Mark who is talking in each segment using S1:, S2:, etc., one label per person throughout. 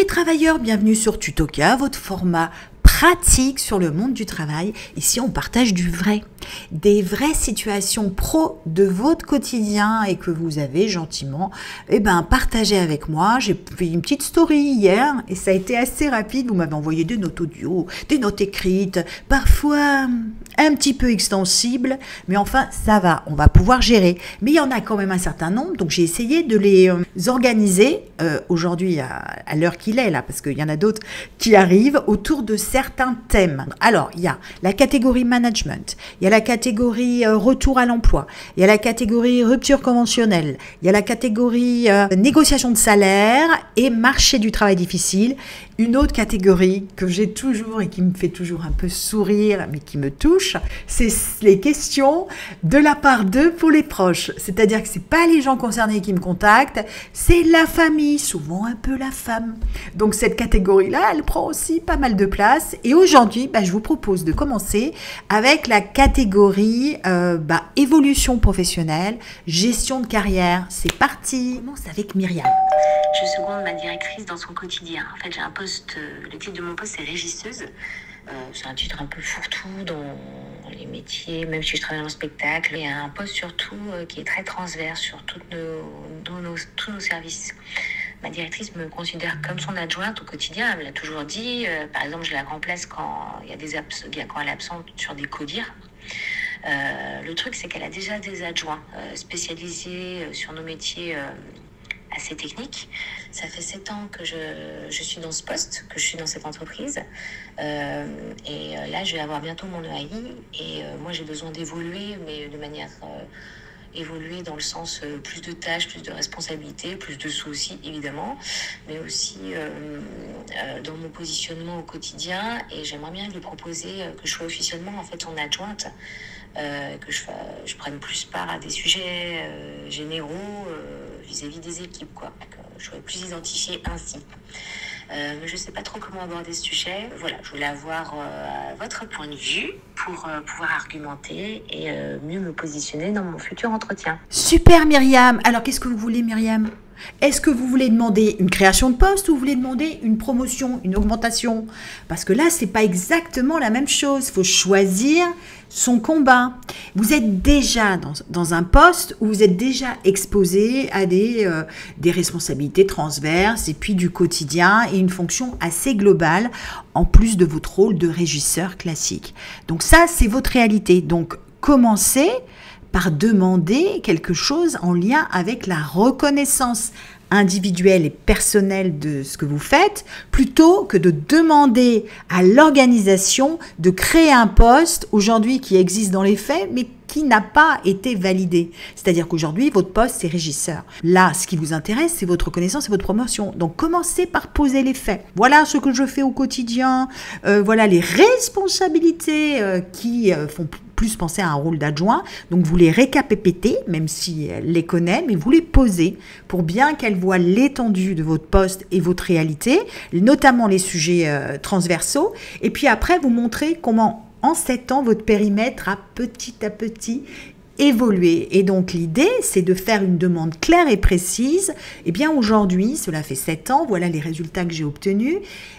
S1: les travailleurs, bienvenue sur Tutoka, votre format pratique sur le monde du travail. Ici, on partage du vrai, des vraies situations pro de votre quotidien et que vous avez gentiment partagé avec moi. J'ai fait une petite story hier et ça a été assez rapide. Vous m'avez envoyé des notes audio, des notes écrites, parfois un petit peu extensibles, mais enfin, ça va, on va pouvoir gérer. Mais il y en a quand même un certain nombre, donc j'ai essayé de les organiser aujourd'hui à l'heure qu'il est là, parce qu'il y en a d'autres qui arrivent autour de certains thèmes. Alors, il y a la catégorie management, il y a la catégorie retour à l'emploi, il y a la catégorie rupture conventionnelle, il y a la catégorie négociation de salaire et marché du travail difficile. Une autre catégorie que j'ai toujours et qui me fait toujours un peu sourire, mais qui me touche, c'est les questions de la part d'eux pour les proches. C'est-à-dire que c'est pas les gens concernés qui me contactent, c'est la famille, souvent un peu la femme. Donc cette catégorie-là, elle prend aussi pas mal de place. Et aujourd'hui, je vous propose de commencer avec la catégorie évolution professionnelle, gestion de carrière. C'est parti. On commence avec Myriam.
S2: Je seconde ma directrice dans son quotidien. En fait, j'ai un poste, le titre de mon poste, c'est régisseuse. C'est un titre un peu fourre-tout dans les métiers, même si je travaille dans le spectacle. Il y a un poste surtout qui est très transverse sur tous nos services. Ma directrice me considère comme son adjointe au quotidien. Elle me l'a toujours dit. Par exemple, je la remplace quand elle est absente sur des codires. Le truc, c'est qu'elle a déjà des adjoints spécialisés sur nos métiers assez techniques. Ça fait 7 ans que je suis dans ce poste, que je suis dans cette entreprise. Là, je vais avoir bientôt mon EAI. Moi, j'ai besoin d'évoluer, mais de manière évoluer dans le sens plus de tâches, plus de responsabilités, plus de soucis, évidemment, mais aussi dans mon positionnement au quotidien. Et j'aimerais bien lui proposer que je sois officiellement en fait son adjointe, que je prenne plus part à des sujets généraux vis-à-vis des équipes, quoi. Que je sois plus identifiée ainsi. Mais je ne sais pas trop comment aborder ce sujet. Voilà, je voulais avoir votre point de vue pour pouvoir argumenter et mieux me positionner dans mon futur entretien.
S1: Super Myriam. Alors qu'est-ce que vous voulez Myriam ? Est-ce que vous voulez demander une création de poste ou vous voulez demander une promotion, une augmentation? Parce que là, c'est pas exactement la même chose. Il faut choisir son combat. Vous êtes déjà dans un poste où vous êtes déjà exposé à des responsabilités transverses et puis du quotidien et une fonction assez globale en plus de votre rôle de régisseur classique. Donc ça, c'est votre réalité. Donc commencez par demander quelque chose en lien avec la reconnaissance individuelle et personnelle de ce que vous faites, plutôt que de demander à l'organisation de créer un poste aujourd'hui qui existe dans les faits, mais qui n'a pas été validé. C'est-à-dire qu'aujourd'hui, votre poste, c'est régisseur. Là, ce qui vous intéresse, c'est votre reconnaissance et votre promotion. Donc, commencez par poser les faits. Voilà ce que je fais au quotidien. Voilà les responsabilités qui font plus penser à un rôle d'adjoint. Donc, vous les récapépétez, même si elle les connaît, mais vous les posez pour bien qu'elle voit l'étendue de votre poste et votre réalité, notamment les sujets transversaux. Et puis après, vous montrez comment en 7 ans, votre périmètre a petit à petit évolué. Et donc, l'idée, c'est de faire une demande claire et précise. Eh bien, aujourd'hui, cela fait 7 ans, voilà les résultats que j'ai obtenus.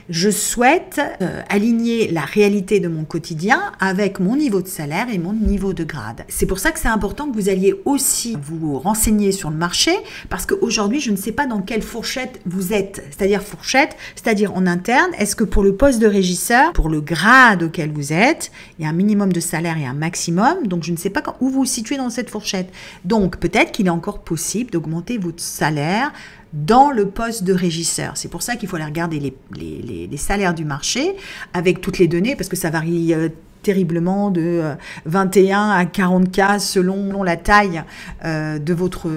S1: Je souhaite aligner la réalité de mon quotidien avec mon niveau de salaire et mon niveau de grade. C'est pour ça que c'est important que vous alliez aussi vous renseigner sur le marché, parce qu'aujourd'hui, je ne sais pas dans quelle fourchette vous êtes. C'est-à-dire fourchette, c'est-à-dire en interne, est-ce que pour le poste de régisseur, pour le grade auquel vous êtes, il y a un minimum de salaire et un maximum, donc je ne sais pas où vous vous situez dans cette fourchette. Donc, peut-être qu'il est encore possible d'augmenter votre salaire dans le poste de régisseur. C'est pour ça qu'il faut aller regarder les salaires du marché avec toutes les données, parce que ça varie terriblement de 21 à 40K selon la taille de votre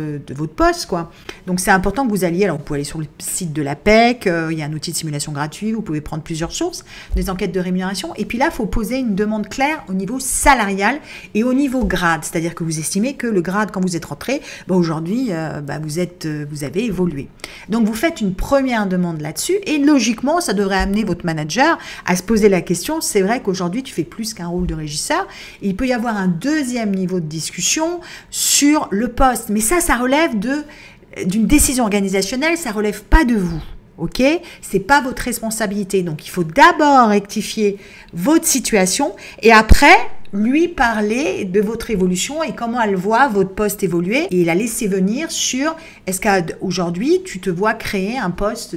S1: poste, quoi. Donc, c'est important que vous alliez, alors vous pouvez aller sur le site de l'APEC, il y a un outil de simulation gratuit, vous pouvez prendre plusieurs sources, des enquêtes de rémunération, et puis là, il faut poser une demande claire au niveau salarial et au niveau grade, c'est-à-dire que vous estimez que le grade, quand vous êtes rentré, aujourd'hui, vous avez évolué. Donc, vous faites une première demande là-dessus, et logiquement, ça devrait amener votre manager à se poser la question, c'est vrai qu'aujourd'hui, tu fais plus qu'un rôle de régisseur, et il peut y avoir un deuxième niveau de discussion sur le poste, mais ça relève d'une décision organisationnelle, ça relève pas de vous. ok? C'est pas votre responsabilité. Donc, il faut d'abord rectifier votre situation et après, lui parler de votre évolution et comment elle voit votre poste évoluer. Et la laisser venir sur, est-ce qu'aujourd'hui, tu te vois créer un poste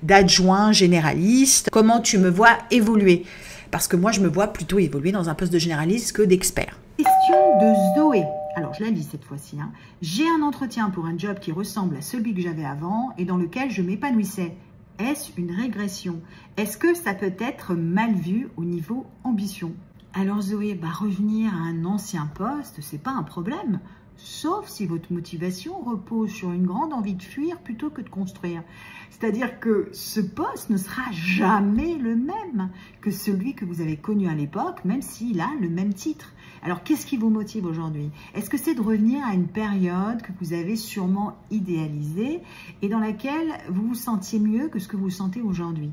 S1: d'adjoint généraliste? Comment tu me vois évoluer? Parce que moi, je me vois plutôt évoluer dans un poste de généraliste que d'expert. Question de Zoé. Alors, je la lis cette fois-ci. Hein. J'ai un entretien pour un job qui ressemble à celui que j'avais avant et dans lequel je m'épanouissais. Est-ce une régression? Est-ce que ça peut être mal vu au niveau ambition? Alors Zoé, revenir à un ancien poste, c'est pas un problème. Sauf si votre motivation repose sur une grande envie de fuir plutôt que de construire. C'est-à-dire que ce poste ne sera jamais le même que celui que vous avez connu à l'époque, même s'il a le même titre. Alors, qu'est-ce qui vous motive aujourd'hui? Est-ce que c'est de revenir à une période que vous avez sûrement idéalisée et dans laquelle vous vous sentiez mieux que ce que vous sentez aujourd'hui?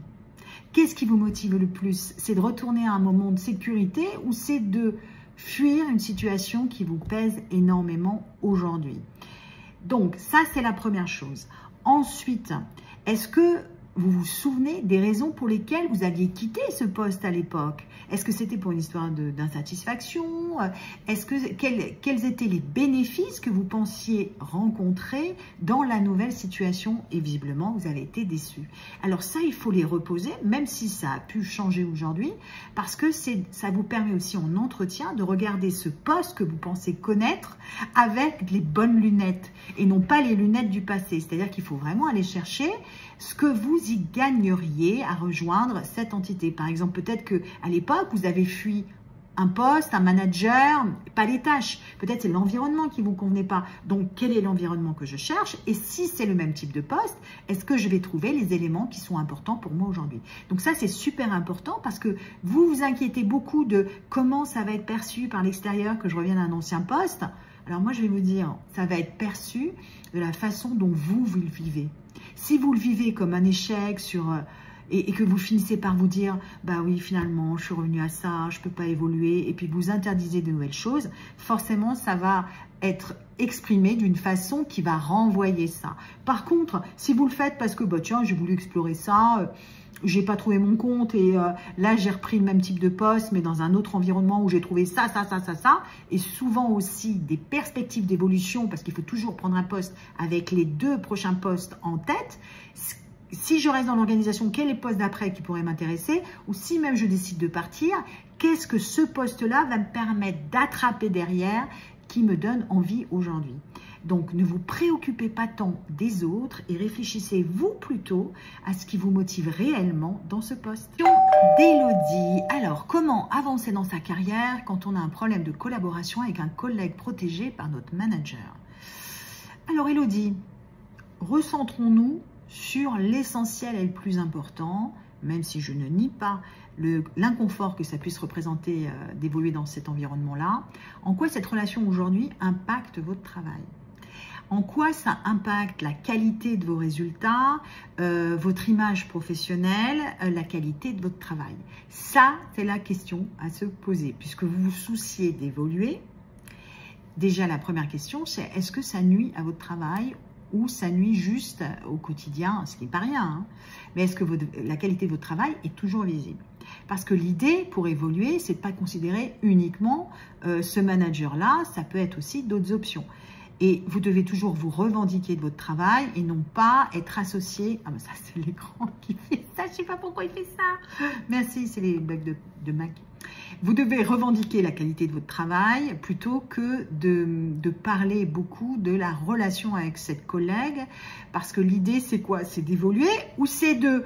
S1: Qu'est-ce qui vous motive le plus? C'est de retourner à un moment de sécurité ou c'est de fuir une situation qui vous pèse énormément aujourd'hui? Donc, ça, c'est la première chose. Ensuite, est-ce que vous vous souvenez des raisons pour lesquelles vous aviez quitté ce poste à l'époque? Est-ce que c'était pour une histoire d'insatisfaction? Quels étaient les bénéfices que vous pensiez rencontrer dans la nouvelle situation? Et visiblement, vous avez été déçu. Alors ça, il faut les reposer, même si ça a pu changer aujourd'hui, parce que ça vous permet aussi en entretien de regarder ce poste que vous pensez connaître avec les bonnes lunettes et non pas les lunettes du passé. C'est-à-dire qu'il faut vraiment aller chercher ce que vous y gagneriez à rejoindre cette entité. Par exemple, peut-être qu'à l'époque, vous avez fui un poste, un manager, pas les tâches. Peut-être c'est l'environnement qui ne vous convenait pas. Donc, quel est l'environnement que je cherche? Et si c'est le même type de poste, est-ce que je vais trouver les éléments qui sont importants pour moi aujourd'hui? Donc ça, c'est super important parce que vous vous inquiétez beaucoup de comment ça va être perçu par l'extérieur que je revienne à un ancien poste. Alors moi, je vais vous dire, ça va être perçu de la façon dont vous le vivez. Si vous le vivez comme un échec et que vous finissez par vous dire « bah oui, finalement, je suis revenu à ça, je ne peux pas évoluer » et puis vous interdisez de nouvelles choses, forcément, ça va être exprimé d'une façon qui va renvoyer ça. Par contre, si vous le faites parce que « bah tiens, j'ai voulu explorer ça », j'ai pas trouvé mon compte et là j'ai repris le même type de poste mais dans un autre environnement où j'ai trouvé ça et souvent aussi des perspectives d'évolution parce qu'il faut toujours prendre un poste avec les 2 prochains postes en tête. Si je reste dans l'organisation, quel est le poste d'après qui pourrait m'intéresser? Ou si même je décide de partir, qu'est-ce que ce poste-là va me permettre d'attraper derrière qui me donne envie aujourd'hui? Donc, ne vous préoccupez pas tant des autres et réfléchissez-vous plutôt à ce qui vous motive réellement dans ce poste. D'Élodie. Alors, comment avancer dans sa carrière quand on a un problème de collaboration avec un collègue protégé par notre manager? Alors, Élodie, recentrons-nous sur l'essentiel et le plus important, même si je ne nie pas l'inconfort que ça puisse représenter d'évoluer dans cet environnement-là. En quoi cette relation aujourd'hui impacte votre travail? En quoi ça impacte la qualité de vos résultats, votre image professionnelle, la qualité de votre travail? Ça, c'est la question à se poser. Puisque vous vous souciez d'évoluer, déjà la première question, c'est est-ce que ça nuit à votre travail ou ça nuit juste au quotidien, ce qui n'est pas rien, hein. Mais est-ce que la qualité de votre travail est toujours visible? Parce que l'idée pour évoluer, c'est de ne pas considérer uniquement ce manager-là, ça peut être aussi d'autres options. Et vous devez toujours vous revendiquer de votre travail et non pas être associé. Ah ben ça c'est l'écran qui fait ça, je ne sais pas pourquoi il fait ça. Merci, c'est les bugs de Mac. Vous devez revendiquer la qualité de votre travail plutôt que de parler beaucoup de la relation avec cette collègue. Parce que l'idée c'est quoi? C'est d'évoluer ou c'est de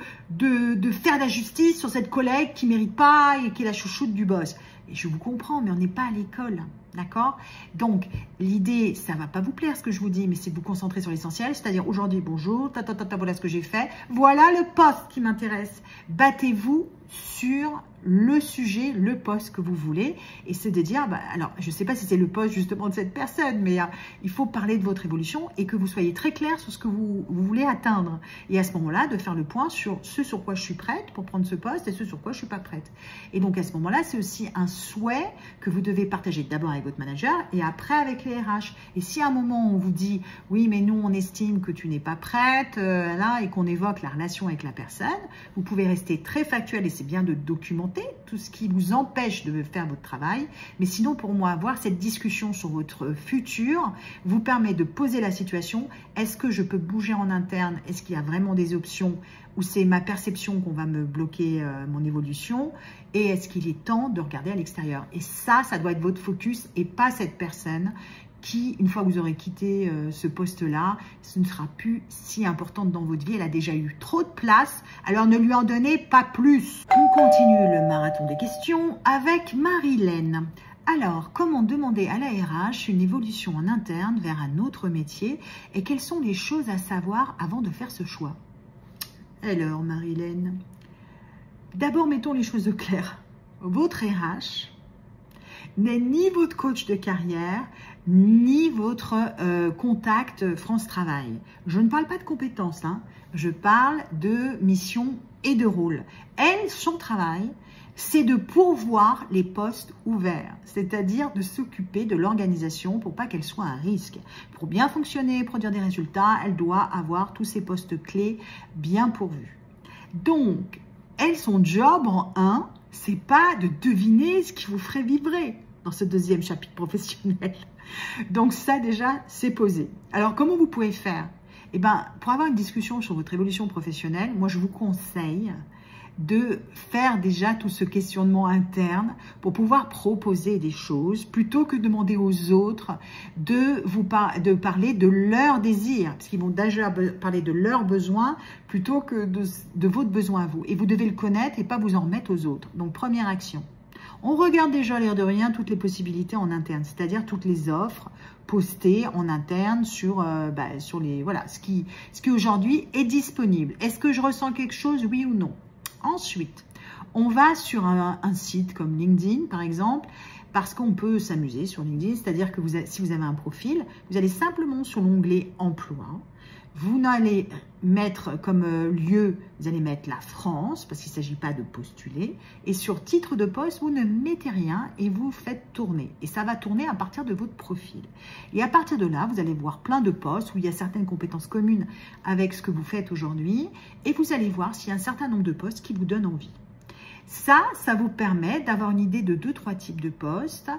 S1: faire la justice sur cette collègue qui ne mérite pas et qui est la chouchoute du boss? Et je vous comprends, mais on n'est pas à l'école. D'accord? Donc, l'idée, ça ne va pas vous plaire ce que je vous dis, mais c'est de vous concentrer sur l'essentiel, c'est-à-dire aujourd'hui, bonjour, voilà ce que j'ai fait, voilà le poste qui m'intéresse. Battez-vous sur le sujet, le poste que vous voulez. Et c'est de dire, alors je ne sais pas si c'est le poste justement de cette personne, mais il faut parler de votre évolution et que vous soyez très clair sur ce que vous voulez atteindre. Et à ce moment-là, de faire le point sur ce sur quoi je suis prête pour prendre ce poste et ce sur quoi je ne suis pas prête. Et donc à ce moment-là, c'est aussi un souhait que vous devez partager d'abord avec votre manager et après avec les RH. Et si à un moment on vous dit, oui mais nous on estime que tu n'es pas prête, là, et qu'on évoque la relation avec la personne, vous pouvez rester très factuel et c'est bien de documenter tout ce qui vous empêche de faire votre travail. Mais sinon, pour moi, avoir cette discussion sur votre futur vous permet de poser la situation. Est-ce que je peux bouger en interne? Est-ce qu'il y a vraiment des options ou c'est ma perception qu'on va me bloquer mon évolution? Et est-ce qu'il est temps de regarder à l'extérieur? Et ça doit être votre focus et pas cette personne qui, une fois que vous aurez quitté ce poste-là, ce ne sera plus si importante dans votre vie. Elle a déjà eu trop de place, alors ne lui en donnez pas plus. On continue le marathon des questions avec Marilène. Alors, comment demander à la RH une évolution en interne vers un autre métier et quelles sont les choses à savoir avant de faire ce choix? Alors, Marilène, d'abord mettons les choses au clair. Votre RH n'est ni votre coach de carrière, ni votre contact France Travail. Je ne parle pas de compétences, hein. Je parle de mission et de rôle. Elle, son travail, c'est de pourvoir les postes ouverts, c'est-à-dire de s'occuper de l'organisation pour pas qu'elle soit un risque. Pour bien fonctionner, produire des résultats, elle doit avoir tous ses postes clés bien pourvus. Donc, elle, son job en 1, c'est pas de deviner ce qui vous ferait vibrer dans ce deuxième chapitre professionnel. Donc ça déjà, c'est posé. Alors comment vous pouvez faire? Eh bien, pour avoir une discussion sur votre évolution professionnelle, moi je vous conseille de faire déjà tout ce questionnement interne pour pouvoir proposer des choses plutôt que de demander aux autres de parler de leurs désirs, parce qu'ils vont déjà parler de leurs besoins plutôt que de votre besoin à vous. Et vous devez le connaître et pas vous en remettre aux autres. Donc première action. On regarde déjà, l'air de rien, toutes les possibilités en interne, c'est-à-dire toutes les offres postées en interne sur les, voilà, ce qui aujourd'hui est disponible. Est-ce que je ressens quelque chose, oui ou non? Ensuite, on va sur un site comme LinkedIn, par exemple, parce qu'on peut s'amuser sur LinkedIn, c'est-à-dire que si vous avez un profil, vous allez simplement sur l'onglet « Emploi ». Vous allez mettre comme lieu, vous allez mettre la France, parce qu'il ne s'agit pas de postuler. Et sur titre de poste, vous ne mettez rien et vous faites tourner. Et ça va tourner à partir de votre profil. Et à partir de là, vous allez voir plein de postes où il y a certaines compétences communes avec ce que vous faites aujourd'hui. Et vous allez voir s'il y a un certain nombre de postes qui vous donnent envie. Ça vous permet d'avoir une idée de 2-3 types de postes.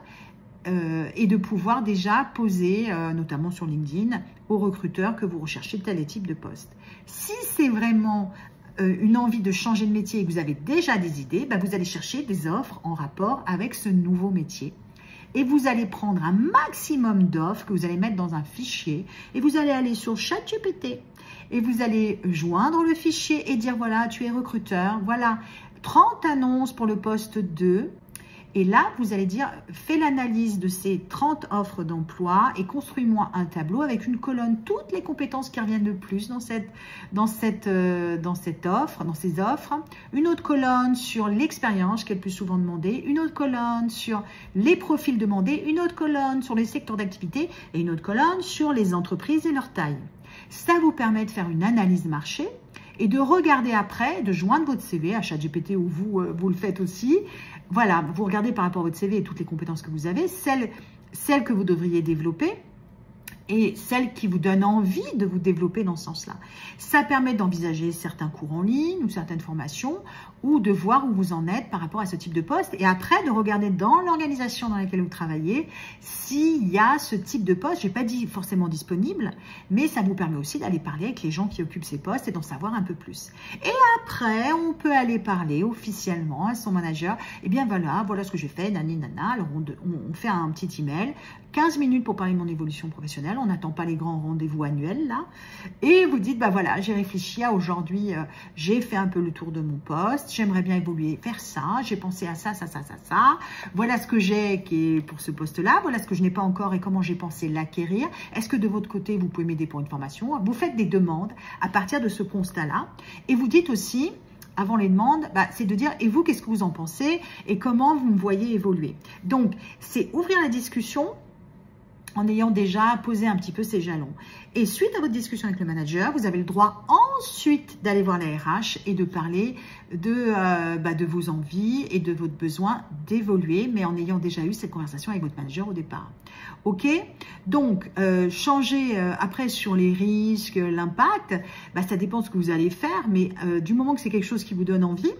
S1: Et de pouvoir déjà poser, notamment sur LinkedIn, aux recruteurs que vous recherchez tel type de poste. Si c'est vraiment une envie de changer de métier et que vous avez déjà des idées, vous allez chercher des offres en rapport avec ce nouveau métier. Et vous allez prendre un maximum d'offres que vous allez mettre dans un fichier et vous allez aller sur ChatGPT et vous allez joindre le fichier et dire voilà, tu es recruteur, voilà 30 annonces pour le poste 2. Et là, vous allez dire, fais l'analyse de ces 30 offres d'emploi et construis-moi un tableau avec une colonne, toutes les compétences qui reviennent le plus dans ces offres. Une autre colonne sur l'expérience qui est le plus souvent demandée, une autre colonne sur les profils demandés, une autre colonne sur les secteurs d'activité et une autre colonne sur les entreprises et leur taille. Ça vous permet de faire une analyse marché et de regarder après, de joindre votre CV à ChatGPT ou vous le faites aussi. Voilà, vous regardez par rapport à votre CV et toutes les compétences que vous avez, celles que vous devriez développer et celles qui vous donnent envie de vous développer dans ce sens-là. Ça permet d'envisager certains cours en ligne ou certaines formations ou de voir où vous en êtes par rapport à ce type de poste et après de regarder dans l'organisation dans laquelle vous travaillez s'il y a ce type de poste. Je n'ai pas dit forcément disponible, mais ça vous permet aussi d'aller parler avec les gens qui occupent ces postes et d'en savoir un peu plus. Et après, on peut aller parler officiellement à son manager. Eh bien voilà ce que j'ai fait, nani nana. Alors on fait un petit email, 15 minutes pour parler de mon évolution professionnelle. On n'attend pas les grands rendez-vous annuels là. Et vous dites, voilà, j'ai réfléchi à aujourd'hui, j'ai fait un peu le tour de mon poste. J'aimerais bien évoluer vers ça. J'ai pensé à ça. Voilà ce que j'ai qui est pour ce poste-là. Voilà ce que je n'ai pas encore et comment j'ai pensé l'acquérir. Est-ce que de votre côté, vous pouvez m'aider pour une formation? Vous faites des demandes à partir de ce constat-là. Et vous dites aussi, avant les demandes, c'est de dire, et vous, qu'est-ce que vous en pensez et comment vous me voyez évoluer. Donc, c'est ouvrir la discussion en ayant déjà posé un petit peu ses jalons. Et suite à votre discussion avec le manager, vous avez le droit ensuite d'aller voir la RH et de parler de vos envies et de votre besoin d'évoluer, mais en ayant déjà eu cette conversation avec votre manager au départ. Ok? Donc, changer après sur les risques, l'impact, ça dépend de ce que vous allez faire, mais du moment que c'est quelque chose qui vous donne envie,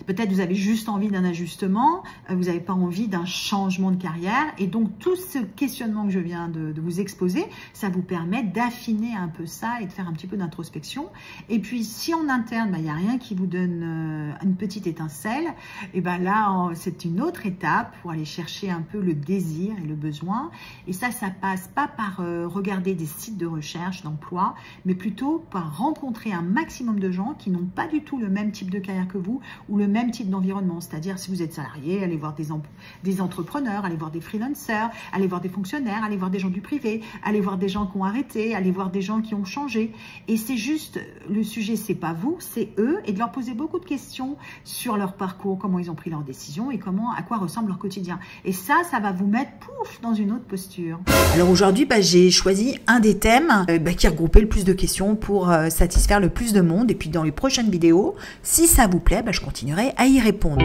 S1: peut-être vous avez juste envie d'un ajustement, vous n'avez pas envie d'un changement de carrière. Et donc, tout ce questionnement que je viens de vous exposer, ça vous permet d'affiner un peu ça et de faire un petit peu d'introspection. Et puis, si en interne, il n'y a rien qui vous donne une petite étincelle, et là, c'est une autre étape pour aller chercher un peu le désir et le besoin. Et ça passe pas par regarder des sites de recherche d'emploi, mais plutôt par rencontrer un maximum de gens qui n'ont pas du tout le même type de carrière que vous ou le même type d'environnement, c'est-à-dire si vous êtes salarié, allez voir des entrepreneurs, allez voir des freelancers, allez voir des fonctionnaires, allez voir des gens du privé, allez voir des gens qui ont arrêté, allez voir des gens qui ont changé. Et c'est juste, le sujet, c'est pas vous, c'est eux, et de leur poser beaucoup de questions sur leur parcours, comment ils ont pris leurs décisions et à quoi ressemble leur quotidien. Et ça va vous mettre, pouf, dans une autre posture. Alors aujourd'hui, j'ai choisi un des thèmes qui regroupait le plus de questions pour satisfaire le plus de monde. Et puis dans les prochaines vidéos, si ça vous plaît, je continuerai à y répondre.